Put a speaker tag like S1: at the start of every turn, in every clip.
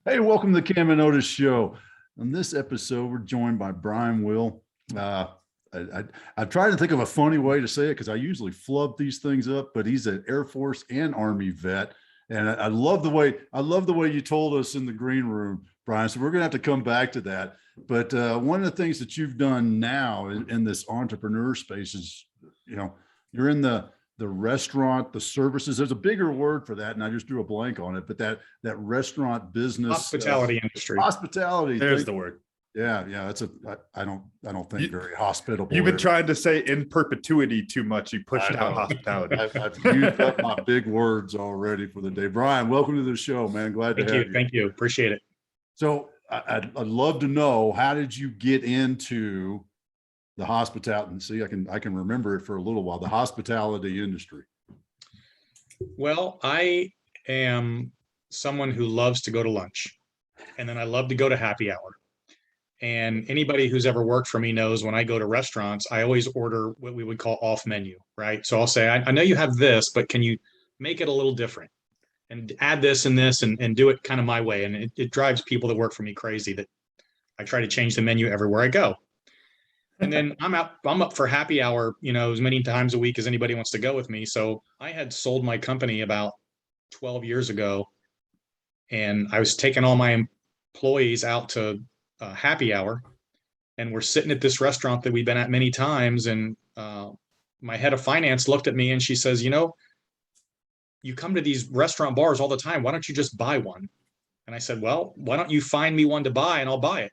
S1: Hey, welcome to the Cam and Otis Show. On this episode, we're joined by Brian Will. I tried to think of a funny way to say it because I usually flub these things up, but he's an Air Force and Army vet. And I love the way you told us in the green room, Brian. So we're going to have to come back to that. But one of the things that you've done now in this entrepreneur space is, you're in the restaurant, the services. There's a bigger word for that, and I just drew a blank on it. But that restaurant business,
S2: hospitality industry.
S1: Hospitality.
S2: There's the word.
S1: Yeah. That's I don't think very hospitable.
S2: You've been trying to say in perpetuity too much. You pushed out hospitality.
S1: I've used up my big words already for the day. Brian, welcome to the show, man. Glad to have you.
S2: Thank you. Appreciate it.
S1: So I'd love to know, how did you get into the hospitality? And see, I can remember it for a little while. The hospitality industry.
S2: Well, I am someone who loves to go to lunch, and then I love to go to happy hour. And anybody who's ever worked for me knows when I go to restaurants, I always order what we would call off menu, right? So I'll say, I know you have this, but can you make it a little different and add this and this and do it kind of my way? And it drives people that work for me crazy that I try to change the menu everywhere I go. And then I'm up for happy hour, as many times a week as anybody wants to go with me. So I had sold my company about 12 years ago, and I was taking all my employees out to happy hour, and we're sitting at this restaurant that we've been at many times. And my head of finance looked at me and she says, you come to these restaurant bars all the time. Why don't you just buy one? And I said, well, why don't you find me one to buy and I'll buy it?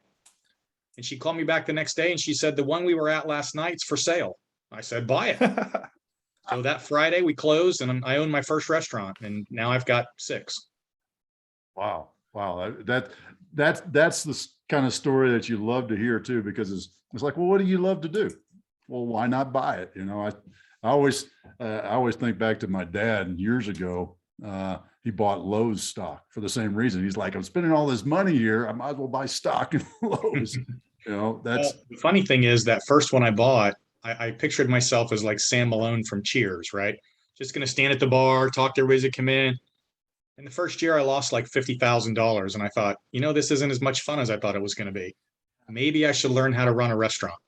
S2: And she called me back the next day and she said, the one we were at last night's for sale. I said, buy it. So that Friday we closed and I owned my first restaurant, and now I've got 6.
S1: Wow. That's the kind of story that you love to hear too, because it's like, well, what do you love to do? Well, why not buy it? I always think back to my dad years ago. He bought Lowe's stock for the same reason. He's like, I'm spending all this money here, I might as well buy stock in Lowe's. That's
S2: the funny thing is, that first one I bought, I pictured myself as like Sam Malone from Cheers, right? Just going to stand at the bar, talk to everybody that come in. In the first year, I lost like $50,000. And I thought, this isn't as much fun as I thought it was going to be. Maybe I should learn how to run a restaurant.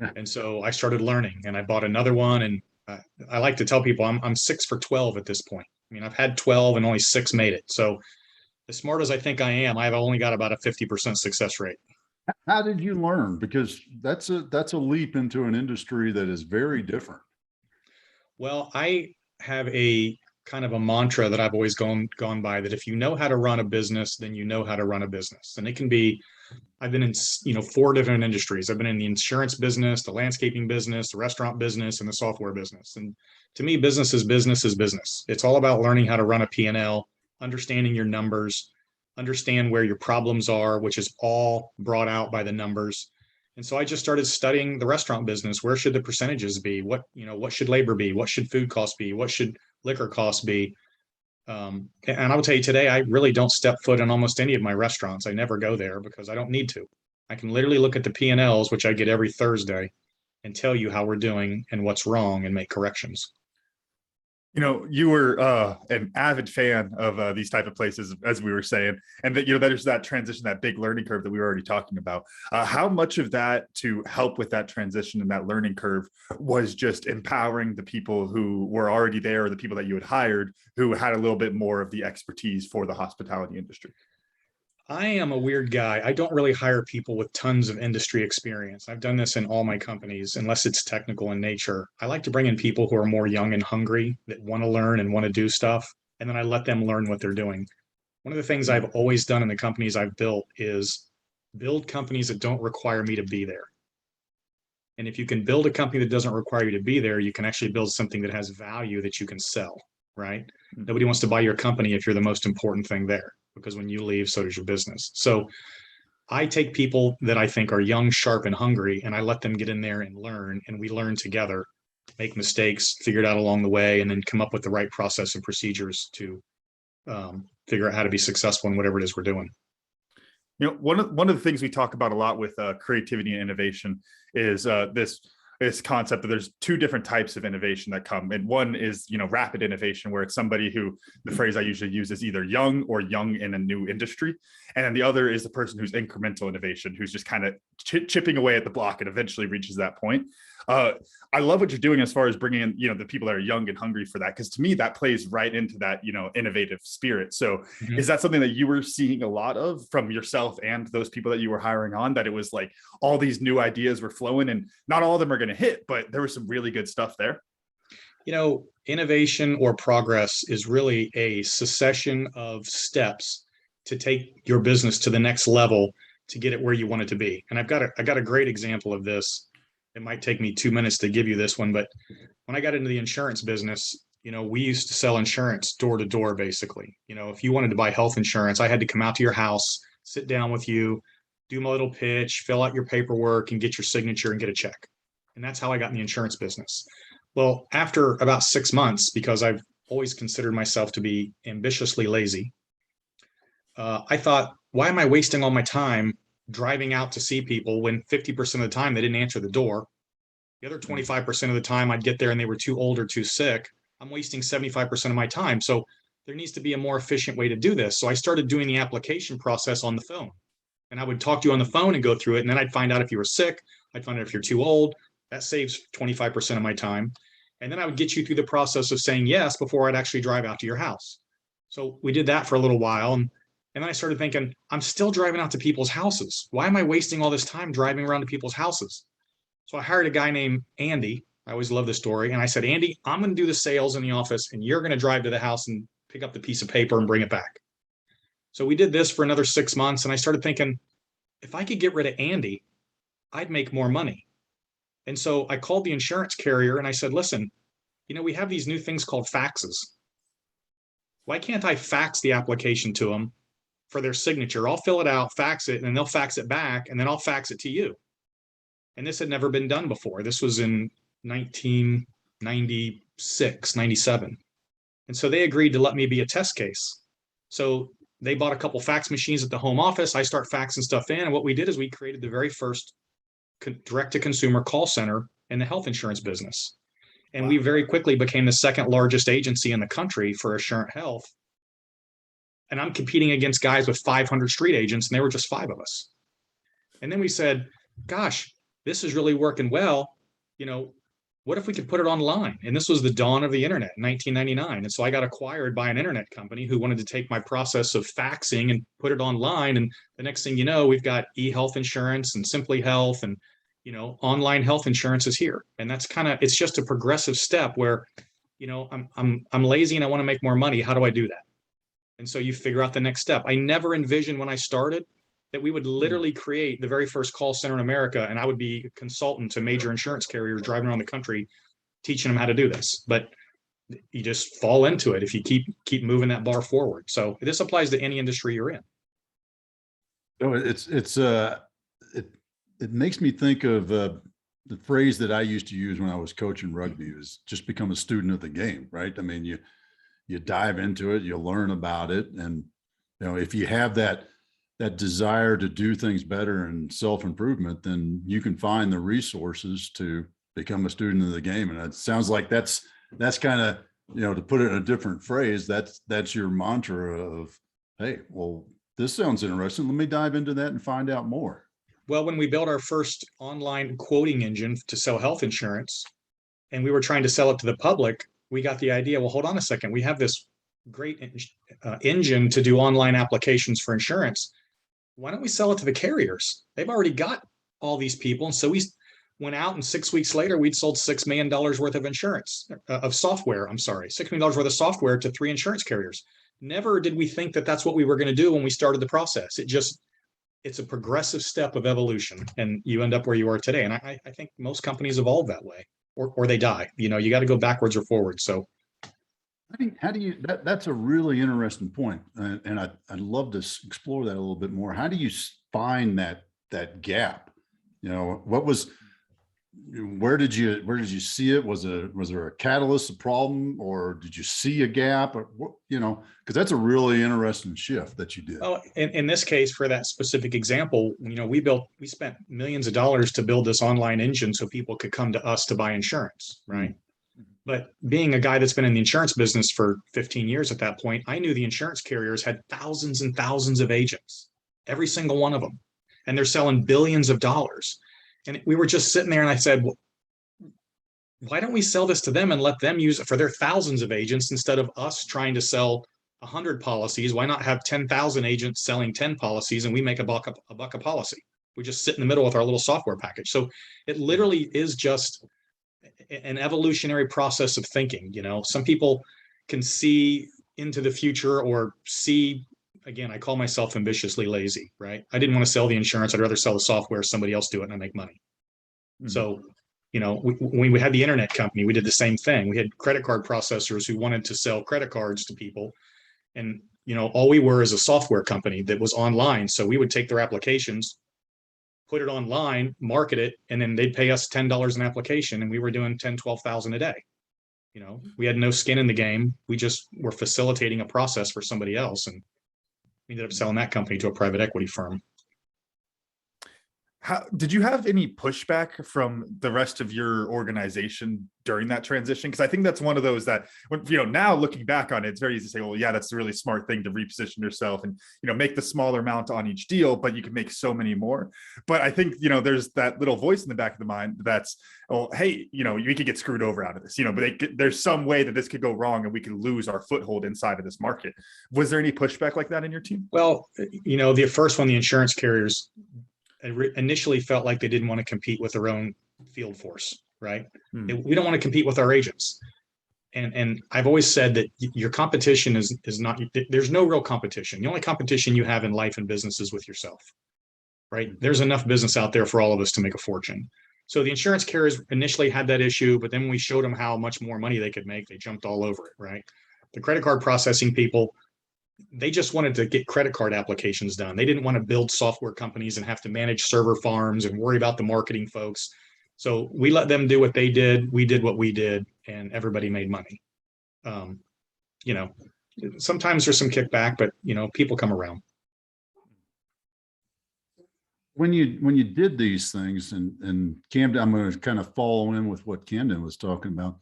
S1: Yeah.
S2: And so I started learning, and I bought another one. And I like to tell people I'm 6 for 12 at this point. I mean, I've had 12 and only 6 made it. So as smart as I think I am, I've only got about a 50% success rate.
S1: How did you learn? Because that's a leap into an industry that is very different.
S2: Well, I have a kind of a mantra that I've always gone by, that if you know how to run a business, then you know how to run a business. And it can be, I've been in, 4 different industries. I've been in the insurance business, the landscaping business, the restaurant business, and the software business. And to me, business is business. It's all about learning how to run a P&L, understanding your numbers, understand where your problems are, which is all brought out by the numbers. And so I just started studying the restaurant business. Where should the percentages be? What should labor be? What should food costs be? What should liquor costs be? And I will tell you today, I really don't step foot in almost any of my restaurants. I never go there because I don't need to. I can literally look at the P&Ls, which I get every Thursday, and tell you how we're doing and what's wrong and make corrections.
S3: You were an avid fan of these type of places, as we were saying, and that, there's that transition, that big learning curve that we were already talking about. How much of that, to help with that transition and that learning curve, was just empowering the people who were already there, or the people that you had hired who had a little bit more of the expertise for the hospitality industry?
S2: I am a weird guy. I don't really hire people with tons of industry experience. I've done this in all my companies, unless it's technical in nature. I like to bring in people who are more young and hungry, that want to learn and want to do stuff. And then I let them learn what they're doing. One of the things I've always done in the companies I've built is build companies that don't require me to be there. And if you can build a company that doesn't require you to be there, you can actually build something that has value that you can sell, right? Nobody wants to buy your company if you're the most important thing there, because when you leave, so does your business. So I take people that I think are young, sharp, and hungry, and I let them get in there and learn, and we learn together, make mistakes, figure it out along the way, and then come up with the right process and procedures to figure out how to be successful in whatever it is we're doing.
S3: One of the things we talk about a lot with creativity and innovation is this this concept that there's two different types of innovation that come. And one is, rapid innovation, where it's somebody who, the phrase I usually use is either young or young in a new industry. And then the other is the person who's incremental innovation, who's just kind of chipping away at the block and eventually reaches that point. I love what you're doing as far as bringing in, the people that are young and hungry for that, because to me, that plays right into that, innovative spirit. So is that something that you were seeing a lot of from yourself and those people that you were hiring on, that it was like all these new ideas were flowing and not all of them are going to hit, but there was some really good stuff there?
S2: Innovation or progress is really a succession of steps to take your business to the next level to get it where you want it to be. And I got a great example of this. It might take me 2 minutes to give you this one, but when I got into the insurance business, we used to sell insurance door to door, basically. If you wanted to buy health insurance, I had to come out to your house, sit down with you, do my little pitch, fill out your paperwork, and get your signature and get a check. And that's how I got in the insurance business. Well, after about 6 months, because I've always considered myself to be ambitiously lazy, I thought, why am I wasting all my time driving out to see people when 50% of the time they didn't answer the door? The other 25% of the time I'd get there and they were too old or too sick. I'm wasting 75% of my time. So there needs to be a more efficient way to do this. So I started doing the application process on the phone. And I would talk to you on the phone and go through it. And then I'd find out if you were sick. I'd find out if you're too old. That saves 25% of my time. And then I would get you through the process of saying yes before I'd actually drive out to your house. So we did that for a little while. And then I started thinking, I'm still driving out to people's houses. Why am I wasting all this time driving around to people's houses? So I hired a guy named Andy. I always love this story. And I said, Andy, I'm going to do the sales in the office and you're going to drive to the house and pick up the piece of paper and bring it back. So we did this for another 6 months. And I started thinking, if I could get rid of Andy, I'd make more money. And so I called the insurance carrier and I said, listen, we have these new things called faxes. Why can't I fax the application to them for their signature? I'll fill it out, fax it, and then they'll fax it back, and then I'll fax it to you. And this had never been done before. This was in 1996, 97. And so they agreed to let me be a test case. So they bought a couple fax machines at the home office. I start faxing stuff in. And what we did is we created the very first direct-to-consumer call center in the health insurance business. And we very quickly became the second largest agency in the country for Assurant Health. And I'm competing against guys with 500 street agents, and there were just 5 of us. And then we said, gosh, this is really working well. What if we could put it online? And this was the dawn of the internet in 1999. And so I got acquired by an internet company who wanted to take my process of faxing and put it online. And the next thing you know, we've got e-health insurance and Simply Health, and online health insurance is here. And that's it's just a progressive step where, I'm lazy and I want to make more money. How do I do that? And so you figure out the next step. I never envisioned when I started that we would literally create the very first call center in America, and I would be a consultant to major insurance carriers driving around the country, teaching them how to do this. But you just fall into it if you keep moving that bar forward. So this applies to any industry you're in.
S1: It makes me think of the phrase that I used to use when I was coaching rugby, is just become a student of the game, right? I mean, you dive into it, you learn about it. And, if you have that desire to do things better and self-improvement, then you can find the resources to become a student of the game. And it sounds like that's kind of, to put it in a different phrase, that's your mantra of, hey, well, this sounds interesting. Let me dive into that and find out more.
S2: Well, when we built our first online quoting engine to sell health insurance, and we were trying to sell it to the public, we got the idea, well, hold on a second. We have this great engine to do online applications for insurance. Why don't we sell it to the carriers? They've already got all these people. And so we went out, and 6 weeks later, we'd sold $6 million worth of insurance, $6 million worth of software to 3 insurance carriers. Never did we think that that's what we were going to do when we started the process. It's a progressive step of evolution, and you end up where you are today. And I think most companies evolve that way, or they die. You got to go backwards or forward. So
S1: how do you, that's a really interesting point. And I'd love to explore that a little bit more. How do you find that gap? What was where did you see it? Was there a catalyst, a problem, or did you see a gap, or what, because that's a really interesting shift that you did.
S2: Well, in this case, for that specific example, we spent millions of dollars to build this online engine so people could come to us to buy insurance, right?
S1: Mm-hmm.
S2: But being a guy that's been in the insurance business for 15 years at that point, I knew the insurance carriers had thousands and thousands of agents, every single one of them, and they're selling billions of dollars. And we were just sitting there, and I said, well, why don't we sell this to them and let them use it for their thousands of agents instead of us trying to sell 100 policies? Why not have 10,000 agents selling 10 policies and we make a buck a policy? We just sit in the middle with our little software package. So it literally is just an evolutionary process of thinking. Some people can see into the future or see, again, I call myself ambitiously lazy, right? I didn't want to sell the insurance. I'd rather sell the software, somebody else do it, and I make money. Mm-hmm. So, when we had the internet company, we did the same thing. We had credit card processors who wanted to sell credit cards to people. And, all we were is a software company that was online. So we would take their applications, put it online, market it, and then they'd pay us $10 an application. And we were doing 10, 12,000 a day. We had no skin in the game. We just were facilitating a process for somebody else. And we ended up selling that company to a private equity firm.
S3: How did you have any pushback from the rest of your organization during that transition? Because I think that's one of those that, when now looking back on it, it's very easy to say, well, yeah, that's a really smart thing to reposition yourself and make the smaller amount on each deal, but you can make so many more. But I think there's that little voice in the back of the mind that's, oh, hey, we could get screwed over out of this, but there's some way that this could go wrong and we could lose our foothold inside of this market. Was there any pushback like that in your team?
S2: Well, the first one, the insurance carriers initially felt like they didn't want to compete with their own field force, right? We don't want to compete with our agents. And I've always said that your competition is not, there's no real competition. The only competition you have in life and business is with yourself, right? There's enough business out there for all of us to make a fortune. So the insurance carriers initially had that issue, but then when we showed them how much more money they could make, they jumped all over it, right? The credit card processing people, they just wanted to get credit card applications done. They didn't want to build software companies and have to manage server farms and worry about the marketing folks. So we let them do what they did. We did what we did, and everybody made money. Sometimes there's some kickback, but people come around.
S1: When you did these things, and Camden, I'm going to kind of follow in with what Camden was talking about.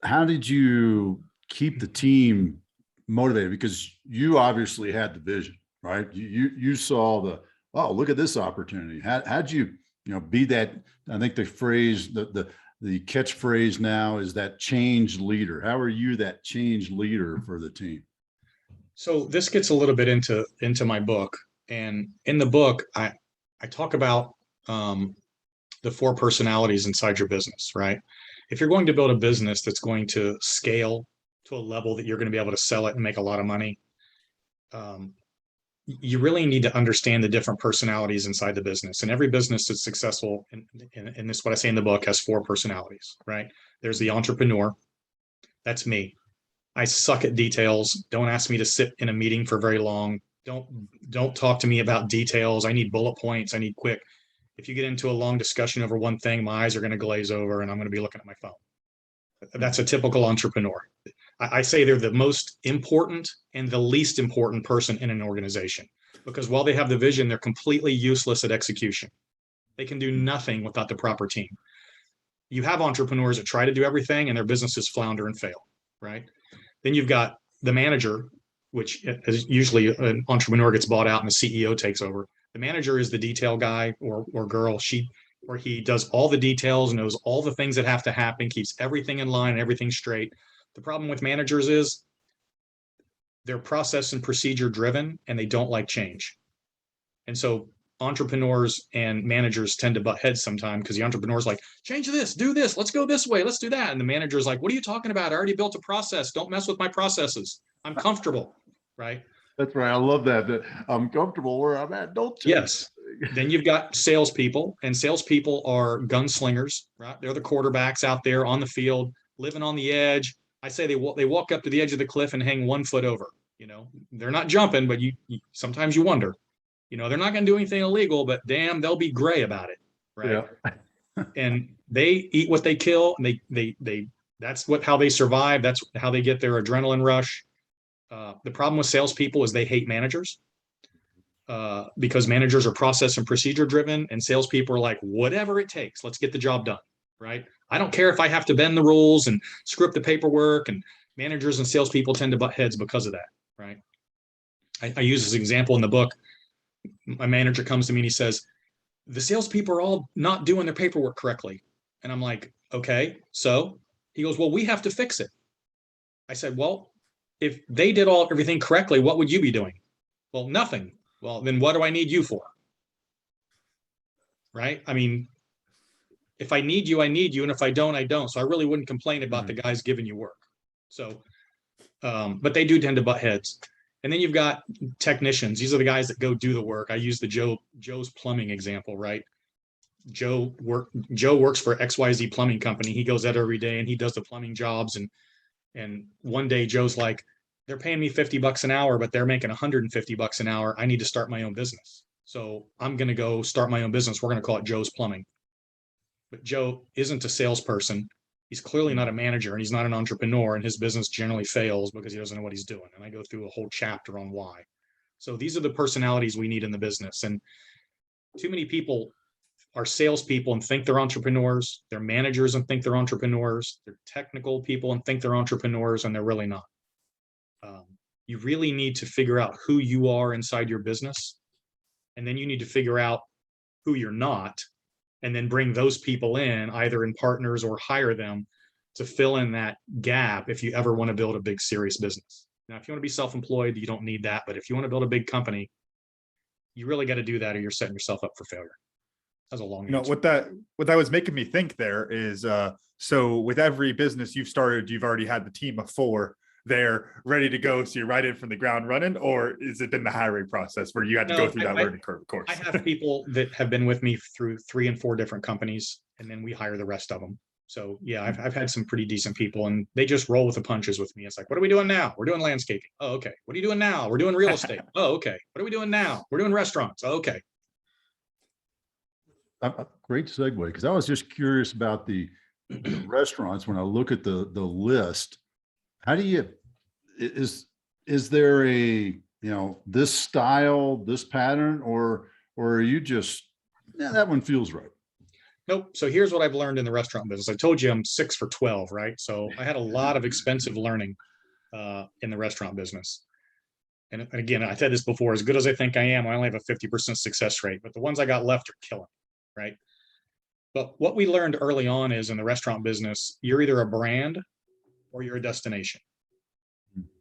S1: How did you keep the team motivated? Because you obviously had the vision, right? You saw look at this opportunity. How'd you be that? I think the phrase, the catchphrase now is that change leader. How are you that change leader for the team?
S2: So this gets a little bit into my book, and in the book I talk about the 4 personalities inside your business, right? If you're going to build a business that's going to scale to a level that you're going to be able to sell it and make a lot of money, you really need to understand the different personalities inside the business. And every business that's successful, and this is what I say in the book, has 4 personalities, right? There's the entrepreneur. That's me. I suck at details. Don't ask me to sit in a meeting for very long. Don't talk to me about details. I need bullet points. I need quick. If you get into a long discussion over one thing, my eyes are going to glaze over and I'm going to be looking at my phone. That's a typical entrepreneur. I say they're the most important and the least important person in an organization, because while they have the vision, they're completely useless at execution. They can do nothing without the proper team. You have entrepreneurs that try to do everything and their businesses flounder and fail, right? Then you've got the manager, which is usually an entrepreneur gets bought out and the CEO takes over. The manager is the detail guy or girl. He does all the details, knows all the things that have to happen, keeps everything in line and everything straight. The problem with managers is they're process and procedure driven and they don't like change. And so entrepreneurs and managers tend to butt heads sometimes, because the entrepreneur's like, change this, do this, let's go this way, let's do that. And the manager's like, what are you talking about? I already built a process. Don't mess with my processes. I'm comfortable, right?
S1: That's right. I love that I'm comfortable where I'm at. Don't change.
S2: Yes. Then you've got salespeople, and salespeople are gunslingers, right? They're the quarterbacks out there on the field, living on the edge. I say they walk up to the edge of the cliff and hang 1 foot over. They're not jumping, but you sometimes you wonder. They're not going to do anything illegal, but damn, they'll be gray about it, right? Yeah. and they eat what they kill, and that's how they survive. That's how they get their adrenaline rush. The problem with salespeople is they hate managers, because managers are process and procedure driven, and salespeople are like, whatever it takes, let's get the job done. Right? I don't care if I have to bend the rules and screw up the paperwork. And managers and salespeople tend to butt heads because of that. Right? I use this example in the book. My manager comes to me and he says, the salespeople are all not doing their paperwork correctly. And I'm like, okay, so he goes, well, we have to fix it. I said, well, if they did everything correctly, what would you be doing? Well, nothing. Well, then what do I need you for? Right? I mean, if I need you, I need you. And if I don't, I don't. So I really wouldn't complain about the guys giving you work. So, but they do tend to butt heads. And then you've got technicians. These are the guys that go do the work. I use the Joe's plumbing example, right? Joe works for XYZ plumbing company. He goes out every day and he does the plumbing jobs. And one day Joe's like, they're paying me $50 an hour, but they're making $150 an hour. I need to start my own business. So I'm going to go start my own business. We're going to call it Joe's Plumbing. But Joe isn't a salesperson. He's clearly not a manager, and he's not an entrepreneur, and his business generally fails because he doesn't know what he's doing. And I go through a whole chapter on why. So these are the personalities we need in the business. And too many people are salespeople and think they're entrepreneurs. They're managers and think they're entrepreneurs. They're technical people and think they're entrepreneurs, and they're really not. You really need to figure out who you are inside your business. And then you need to figure out who you're not, and then bring those people in, either in partners or hire them to fill in that gap if you ever want to build a big, serious business. Now, if you want to be self-employed, you don't need that. But if you want to build a big company, you really got to do that, or you're setting yourself up for failure. That's a long answer.
S3: What that was making me think there is, so with every business you've started, you've already had the team of 4 there ready to go, so you're right in from the ground running, or is it been the hiring process where you had to go through that learning curve? Of course,
S2: I have people that have been with me through 3 and 4 different companies, and then we hire the rest of them. So yeah, I've had some pretty decent people, and they just roll with the punches with me. It's like, what are we doing now? We're doing landscaping. Oh, okay. What are you doing now? We're doing real estate. Oh, okay. What are we doing now? We're doing restaurants. Oh, okay.
S1: Great segue, because I was just curious about the restaurants. When I look at the list, how do you, is there a, this style, this pattern, or are you just, yeah, that one feels right?
S2: Nope. So here's what I've learned in the restaurant business. I told you I'm 6 for 12, right? So I had a lot of expensive learning in the restaurant business. And again, I said this before, as good as I think I am, I only have a 50% success rate, but the ones I got left are killing, right? But what we learned early on is, in the restaurant business, you're either a brand or you're a destination.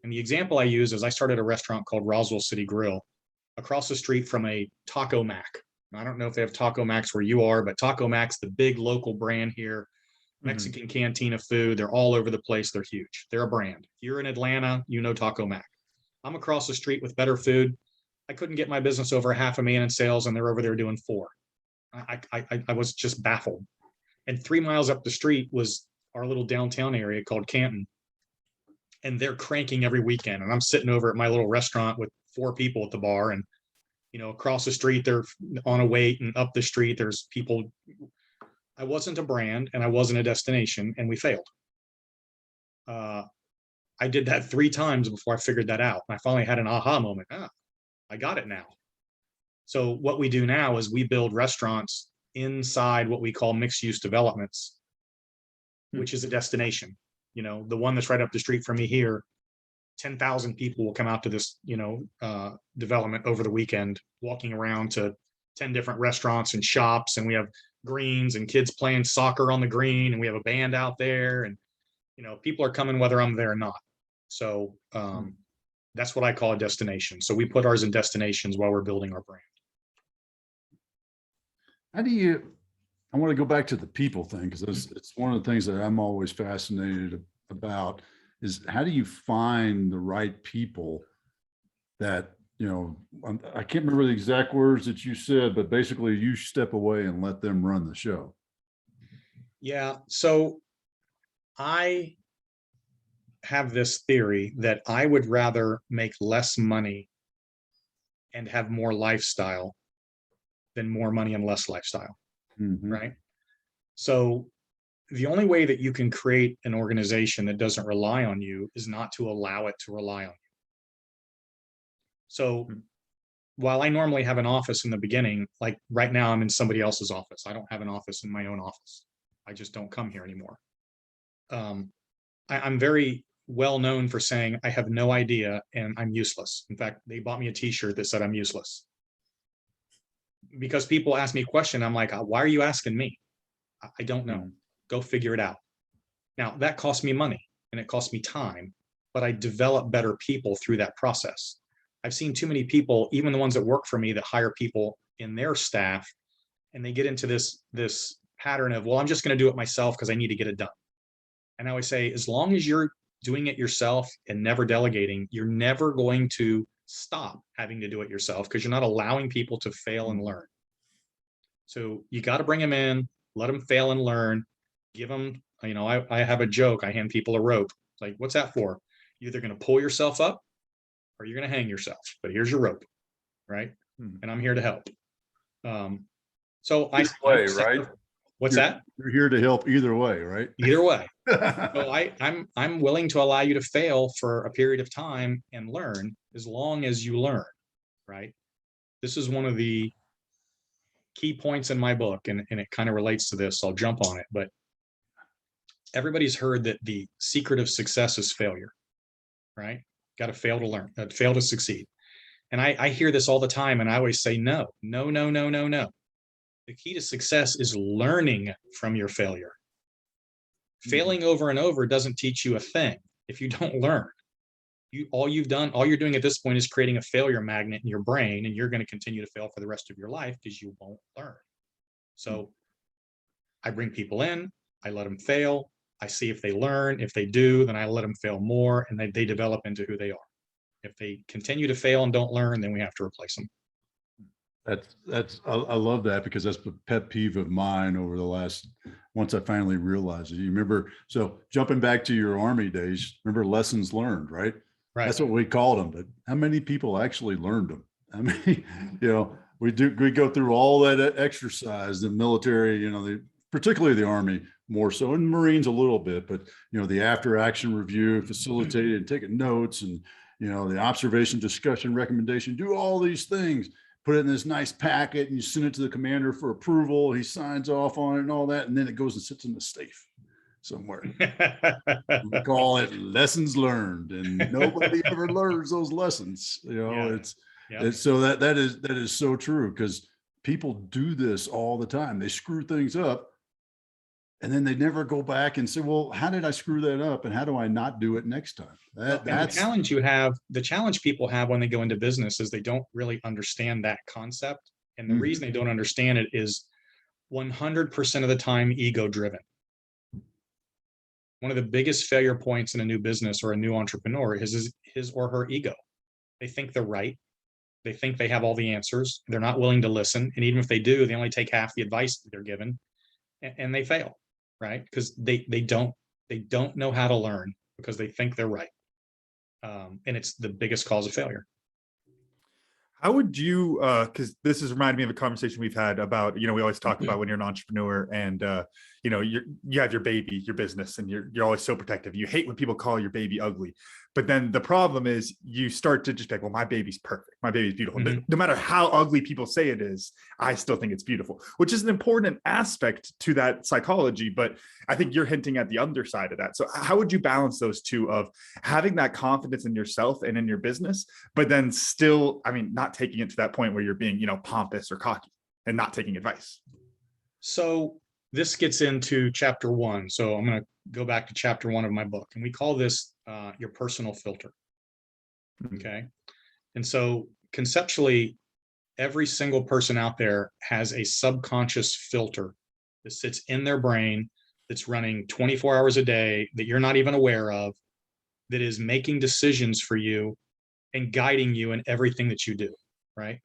S2: And the example I use is, I started a restaurant called Roswell City Grill across the street from a Taco Mac. I don't know if they have Taco Macs where you are, but Taco Mac's the big local brand here. Mexican cantina food. They're all over the place. They're huge. They're a brand. If you're in Atlanta, you know Taco Mac. I'm across the street with better food. I couldn't get my business over $500,000 in sales, and they're over there doing 4. I was just baffled. And 3 miles up the street was our little downtown area called Canton. And they're cranking every weekend. And I'm sitting over at my little restaurant with 4 people at the bar. And, across the street, they're on a wait, and up the street, there's people. I wasn't a brand, and I wasn't a destination, and we failed. I did that 3 times before I figured that out. And I finally had an aha moment. I got it now. So what we do now is we build restaurants inside what we call mixed use developments, which is a destination. The one that's right up the street from me here, 10,000 people will come out to this, development over the weekend, walking around to 10 different restaurants and shops. And we have greens and kids playing soccer on the green. And we have a band out there, and, people are coming whether I'm there or not. So that's what I call a destination. So we put ours in destinations while we're building our brand.
S1: I want to go back to the people thing, because it's one of the things that I'm always fascinated about, is how do you find the right people that, I can't remember the exact words that you said, but basically you step away and let them run the show.
S2: Yeah. So I have this theory that I would rather make less money and have more lifestyle than more money and less lifestyle. Right? So the only way that you can create an organization that doesn't rely on you is not to allow it to rely on you. So while I normally have an office in the beginning, like right now I'm in somebody else's office. I don't have an office in my own office. I just don't come here anymore. I'm very well known for saying I have no idea and I'm useless. In fact, they bought me a t-shirt that said I'm useless. Because people ask me a question, I'm like, why are you asking me? I don't know. Go figure it out. Now, that costs me money and it costs me time, but I develop better people through that process. I've seen too many people, even the ones that work for me, that hire people in their staff, and they get into this pattern of, well, I'm just going to do it myself because I need to get it done. And I always say, as long as you're doing it yourself and never delegating, you're never going to stop having to do it yourself because you're not allowing people to fail and learn. So you got to bring them in, let them fail and learn, give them, I have a joke. I hand people a rope. It's like, what's that for? You're either going to pull yourself up or you're going to hang yourself, but here's your rope. Right. And I'm here to help. So
S1: right?
S2: What's that?
S1: You're here to help either way, right?
S2: Either way. So I'm willing to allow you to fail for a period of time and learn as long as you learn, right? This is one of the key points in my book, and it kind of relates to this. So I'll jump on it, but everybody's heard that the secret of success is failure, right? Got to fail to learn, fail to succeed. And I hear this all the time, and I always say, no. The key to success is learning from your failure. Failing over and over doesn't teach you a thing if you don't learn. All you're doing at this point is creating a failure magnet in your brain, and you're going to continue to fail for the rest of your life because you won't learn. So I bring people in, I let them fail, I see if they learn. If they do, then I let them fail more, and they develop into who they are. If they continue to fail and don't learn, then we have to replace them.
S1: I love that, because that's a pet peeve of mine over the last, once I finally realized it. You remember, so jumping back to your Army days, remember lessons learned, right?
S2: Right.
S1: That's what we called them, but how many people actually learned them? I mean, we go through all that exercise, the military, particularly the Army more so, and Marines a little bit, but the after action review, facilitated and taking notes, and the observation, discussion, recommendation, do all these things, put it in this nice packet, and you send it to the commander for approval. He signs off on it and all that, and then it goes and sits in the safe somewhere. We call it lessons learned, and nobody ever learns those lessons. It's so that is so true, because people do this all the time. They screw things up, and then they never go back and say, well, how did I screw that up, and how do I not do it next time? That's
S2: the challenge people have when they go into business is they don't really understand that concept. And the reason they don't understand it is 100% of the time ego driven. One of the biggest failure points in a new business or a new entrepreneur is his or her ego. They think they're right. They think they have all the answers. They're not willing to listen. And even if they do, they only take half the advice that they're given, and they fail, right? Because they don't know how to learn, because they think they're right. And it's the biggest cause of failure.
S3: How would you, because this is reminding me of a conversation we've had about, we always talk about when you're an entrepreneur and, you have your baby, your business, and you're always so protective. You hate when people call your baby ugly. But then the problem is you start to just be like, well, my baby's perfect. My baby's beautiful. No matter how ugly people say it is, I still think it's beautiful, which is an important aspect to that psychology. But I think you're hinting at the underside of that. So how would you balance those two, of having that confidence in yourself and in your business, but then still, not taking it to that point where you're being, pompous or cocky and not taking advice?
S2: So this gets into chapter 1. So I'm going to go back to chapter 1 of my book, and we call this your personal filter. Okay. And so conceptually, every single person out there has a subconscious filter that sits in their brain, that's running 24 hours a day, that you're not even aware of, that is making decisions for you and guiding you in everything that you do. Right.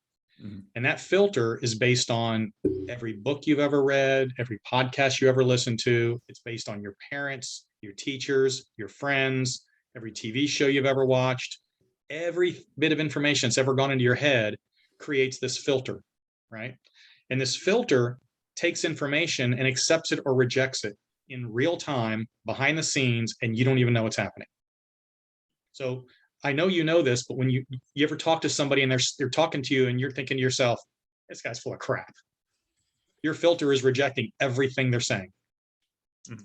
S2: And that filter is based on every book you've ever read, every podcast you ever listened to. It's based on your parents, your teachers, your friends, every TV show you've ever watched. Every bit of information that's ever gone into your head creates this filter, right? And this filter takes information and accepts it or rejects it in real time behind the scenes, and you don't even know what's happening. So I know you know this, but when you ever talk to somebody and they're talking to you and you're thinking to yourself, this guy's full of crap. Your filter is rejecting everything they're saying.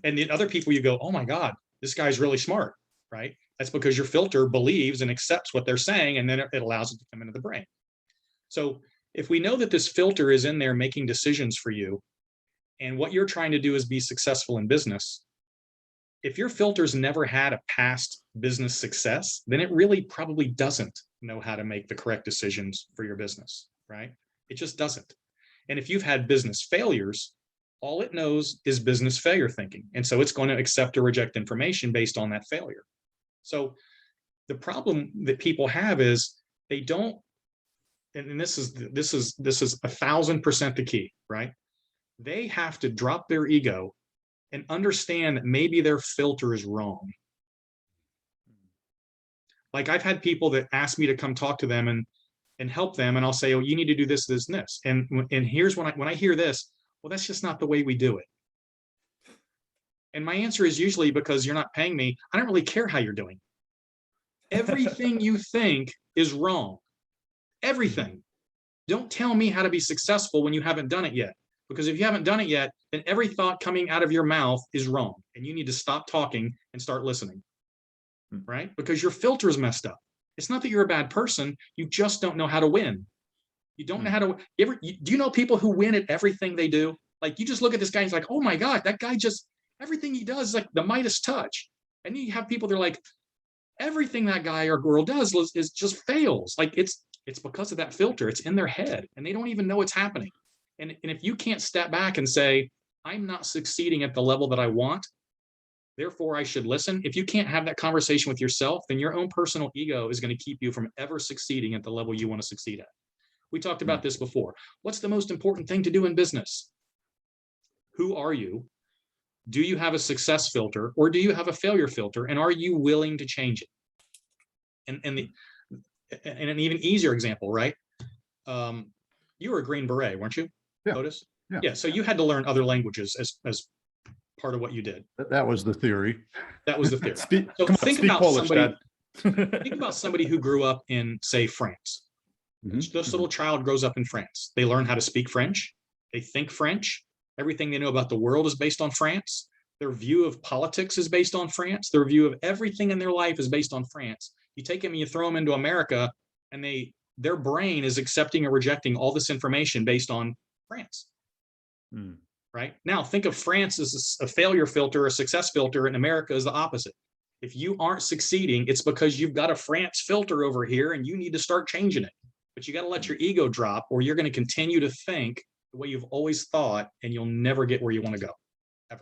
S2: And the other people, you go, oh my God, this guy's really smart, right? That's because your filter believes and accepts what they're saying, and then it allows it to come into the brain. So if we know that this filter is in there making decisions for you, and what you're trying to do is be successful in business, if your filter's never had a past business success, then it really probably doesn't know how to make the correct decisions for your business, right? It just doesn't. And if you've had business failures, all it knows is business failure thinking. And so it's going to accept or reject information based on that failure. So the problem that people have is they don't, and this is 1000% the key, right? They have to drop their ego and understand that maybe their filter is wrong. Like I've had people that ask me to come talk to them and help them, and I'll say, oh, you need to do this, this, and this. And here's when I hear this, well, that's just not the way we do it. And my answer is usually, because you're not paying me, I don't really care how you're doing. Everything you think is wrong. Everything. Don't tell me how to be successful when you haven't done it yet. Because if you haven't done it yet, then every thought coming out of your mouth is wrong. And you need to stop talking and start listening. Right? Because your filter is messed up. It's not that you're a bad person. You just don't know how to win. You don't know how to. Do you know people who win at everything they do? Like you just look at this guy and he's like, oh my God, that guy just, everything he does is like the Midas touch. And then you have people that are like, everything that guy or girl does is just fails. Like it's because of that filter. It's in their head and they don't even know what's happening. And if you can't step back and say, I'm not succeeding at the level that I want, therefore I should listen. If you can't have that conversation with yourself, then your own personal ego is going to keep you from ever succeeding at the level you want to succeed at. We talked about this before. What's the most important thing to do in business? Who are you? Do you have a success filter or do you have a failure filter? And are you willing to change it? And an even easier example, right? You were a Green Beret, weren't you?
S1: Yeah.
S2: Otis?
S1: Yeah.
S2: Yeah. So you had to learn other languages as part of what you did.
S1: That was the theory.
S2: That was the theory.
S3: Speak,
S2: So
S3: come on,
S2: think
S3: speak
S2: about
S3: Polish,
S2: somebody.
S3: Dad.
S2: Think about somebody who grew up in, say, France. This little child grows up in France. They learn how to speak French. They think French. Everything they know about the world is based on France. Their view of politics is based on France. Their view of everything in their life is based on France. You take them and you throw them into America, and their brain is accepting or rejecting all this information based on France. Right? Now, think of France as a failure filter, a success filter, and America is the opposite. If you aren't succeeding, it's because you've got a France filter over here and you need to start changing it. But you got to let your ego drop, or you're going to continue to think the way you've always thought, and you'll never get where you want to go, ever.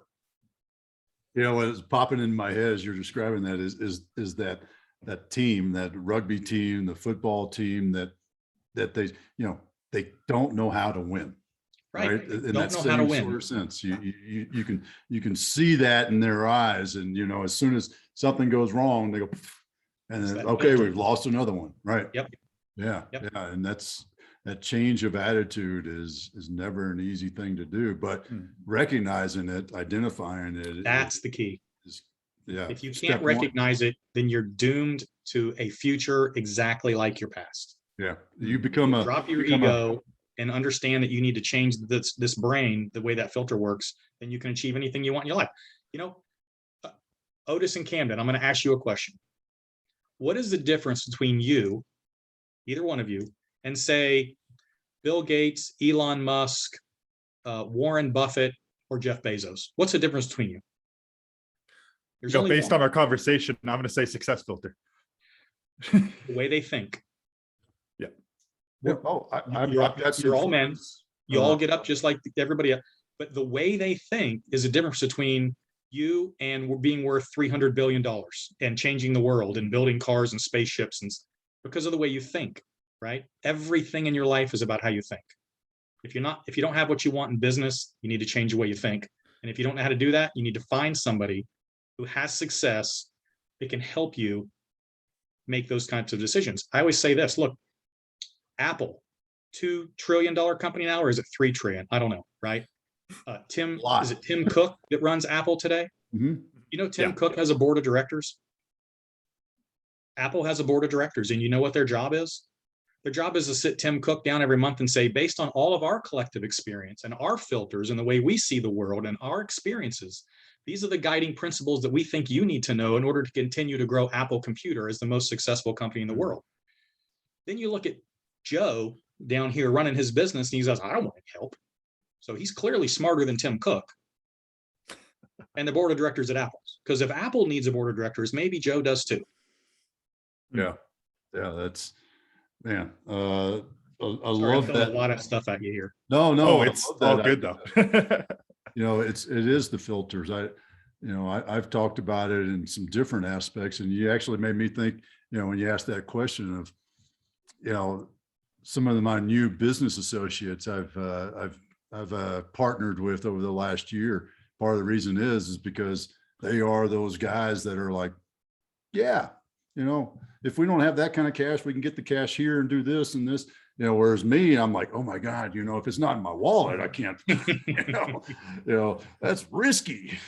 S1: You know, what's popping in my head as you're describing that is that team, that rugby team, the football team that they, you know, they don't know how to win. Right. In that same sort of sense, you can see that in their eyes, and you know, as soon as something goes wrong, they go, and then okay, we've lost another one. Right.
S2: Yep.
S1: Yeah. Yep. Yeah. And that change of attitude is never an easy thing to do, but recognizing it, identifying it,
S2: that's the key.
S1: Yeah.
S2: If you can't recognize it, then you're doomed to a future exactly like your past.
S1: Yeah. You become
S2: drop your ego and understand that you need to change this brain, the way that filter works, then you can achieve anything you want in your life. You know, Otis and Camden, I'm going to ask you a question. What is the difference between you, either one of you, and say Bill Gates, Elon Musk, Warren Buffett, or Jeff Bezos? What's the difference between you?
S3: There's based on our conversation, I'm going to say success filter.
S2: The way they think.
S3: Yeah.
S2: You're all men. You all get up just like everybody else. But the way they think is a difference between you and being worth $300 billion and changing the world and building cars and spaceships, and because of the way you think, right? Everything in your life is about how you think. If you don't have what you want in business, you need to change the way you think. And if you don't know how to do that, you need to find somebody who has success that can help you make those kinds of decisions. I always say this, look, Apple, $2 trillion company now, or is it 3 trillion? I don't know, right? Tim,
S1: Lot.
S2: is it Tim Cook that runs Apple today?
S1: Mhm.
S2: You know, Tim
S3: Yeah.
S2: Cook has a board of directors. Apple has a board of directors, and you know what their job is? Their job is to sit Tim Cook down every month and say, based on all of our collective experience and our filters and the way we see the world and our experiences, these are the guiding principles that we think you need to know in order to continue to grow Apple Computer as the most successful company in the world. Then you look at Joe down here running his business, and he says, I don't want any help. So he's clearly smarter than Tim Cook and the board of directors at Apple. Because if Apple needs a board of directors, maybe Joe does too.
S1: Yeah. Yeah. That's, man. I
S2: Sorry, I'm
S1: love
S2: throwing
S1: that.
S2: a lot of stuff at you here.
S1: No,
S3: Oh,
S1: I
S3: it's
S1: love that
S3: all good
S1: idea.
S3: though.
S1: You know, it is the filters. I've talked about it in some different aspects, and you actually made me think, when you asked that question of, some of my new business associates I've partnered with over the last year. Part of the reason is because they are those guys that are like, yeah, if we don't have that kind of cash, we can get the cash here and do this and this. Whereas me, I'm like, oh my God, if it's not in my wallet, I can't, that's risky,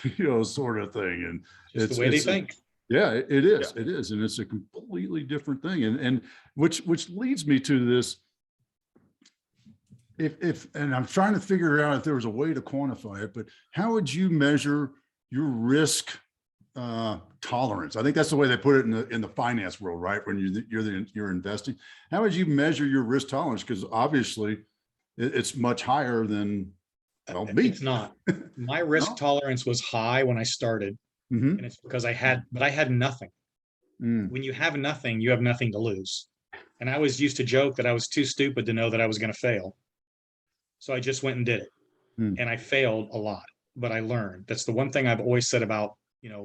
S1: sort of thing. And
S2: Just the way they think.
S1: Yeah, it is.
S3: Yeah.
S1: It is. And it's a completely different thing. And which leads me to this. And I'm trying to figure out if there was a way to quantify it, but how would you measure your risk tolerance? I think that's the way they put it in the finance world, right? When you're investing, how would you measure your risk tolerance? Because obviously it's much higher than me.
S2: It's not. My risk
S1: No?
S2: tolerance was high when I started,
S1: Mhm.
S2: and it's because I had nothing.
S1: Mm.
S2: When you have nothing, you have nothing to lose. And I always used to joke that I was too stupid to know that I was going to fail. So I just went and did it. And I failed a lot, but I learned. That's the one thing I've always said about,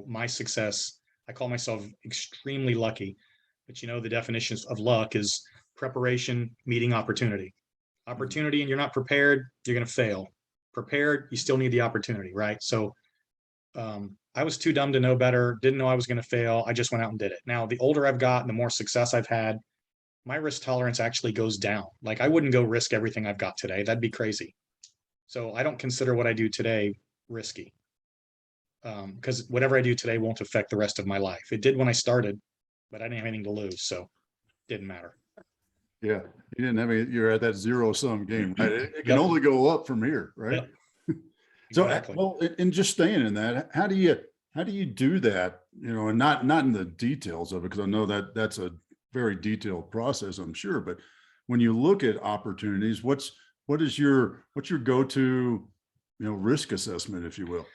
S2: my success. I call myself extremely lucky, but the definitions of luck is preparation meeting opportunity. Opportunity, and you're not prepared, you're going to fail. Prepared, you still need the opportunity, right? So I was too dumb to know better, didn't know I was going to fail. I just went out and did it. Now, the older I've gotten, the more success I've had, my risk tolerance actually goes down. Like I wouldn't go risk everything I've got today. That'd be crazy. So I don't consider what I do today risky, because whatever I do today won't affect the rest of my life. It did when I started, but I didn't have anything to lose, so it didn't matter.
S1: Yeah, you didn't have any. You're at that zero sum game, right? It can
S2: Yep.
S1: only go up from here, right?
S2: Yep.
S1: So,
S2: Exactly.
S1: well, and just staying in that, how do you do that? And not in the details of it, because I know that that's a very detailed process, I'm sure. But when you look at opportunities, what's your go-to, risk assessment, if you will?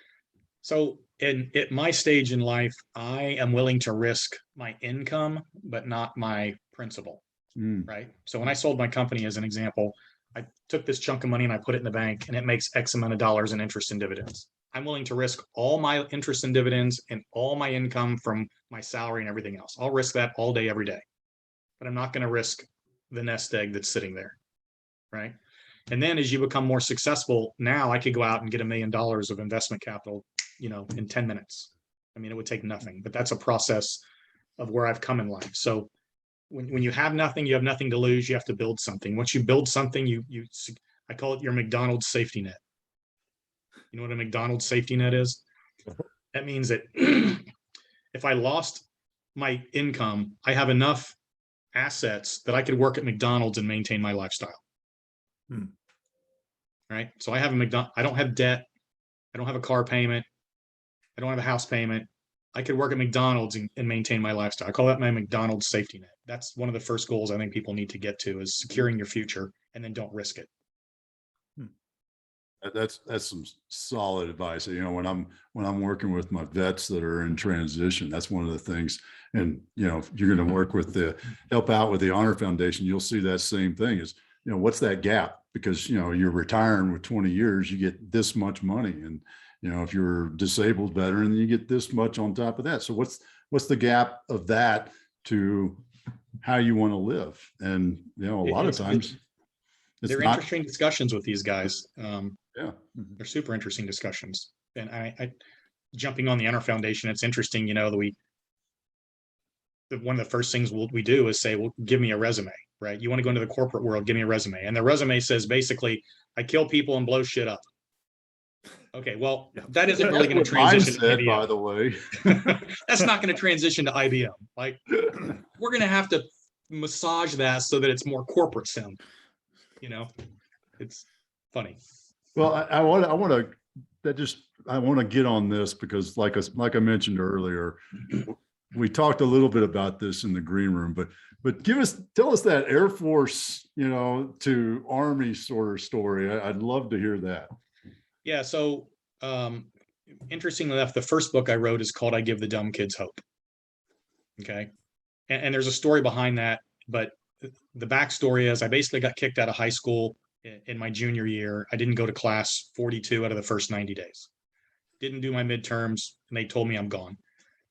S2: So at my stage in life, I am willing to risk my income, but not my principal, right? So when I sold my company, as an example, I took this chunk of money and I put it in the bank, and it makes X amount of dollars in interest and dividends. I'm willing to risk all my interest and dividends and all my income from my salary and everything else. I'll risk that all day, every day, but I'm not going to risk the nest egg that's sitting there, right? And then as you become more successful, now I could go out and get $1 million of investment capital, in 10 minutes. I mean, it would take nothing, but that's a process of where I've come in life. So when you have nothing, you have nothing to lose. You have to build something. Once you build something, I call it your McDonald's safety net. You know what a McDonald's safety net is? That means that if I lost my income, I have enough assets that I could work at McDonald's and maintain my lifestyle. Right. So I have I don't have debt. I don't have a car payment. I don't have a house payment. I could work at McDonald's and maintain my lifestyle. I call that my McDonald's safety net. That's one of the first goals I think people need to get to, is securing your future, and then don't risk it.
S1: That's some solid advice. When I'm working with my vets that are in transition, that's one of the things. And if you're going to work with help out with the Honor Foundation, you'll see that same thing is, what's that gap? Because you're retiring with 20 years, you get this much money, and if you're disabled veteran, you get this much on top of that. So what's the gap of that to how you want to live? And a lot of times
S2: they're interesting discussions with these guys.
S1: Yeah,
S2: they're super interesting discussions. And I jumping on the Honor Foundation, it's interesting, that one of the first things we do is say, well, give me a resume, right? You want to go into the corporate world, give me a resume. And the resume says basically, I kill people and blow shit up. Okay, well,
S3: Yeah.
S2: that isn't
S1: That's
S2: really going
S1: what
S2: to
S1: mine
S2: transition to
S1: said, by
S2: IBM.
S1: the way.
S2: That's not going to transition to IBM. Like, we're going to have to massage that so that it's more corporate sound. You know, it's funny.
S1: Well, I want to, I want to get on this because like I mentioned earlier, we talked a little bit about this in the green room, but tell us that Air Force, to Army sort of story. I'd love to hear that.
S2: Yeah. So, interestingly enough, the first book I wrote is called "I Give the Dumb Kids Hope." Okay, and there's a story behind that, but the backstory is I basically got kicked out of high school in my junior year. I didn't go to class 42 out of the first 90 days. Didn't do my midterms, and they told me I'm gone.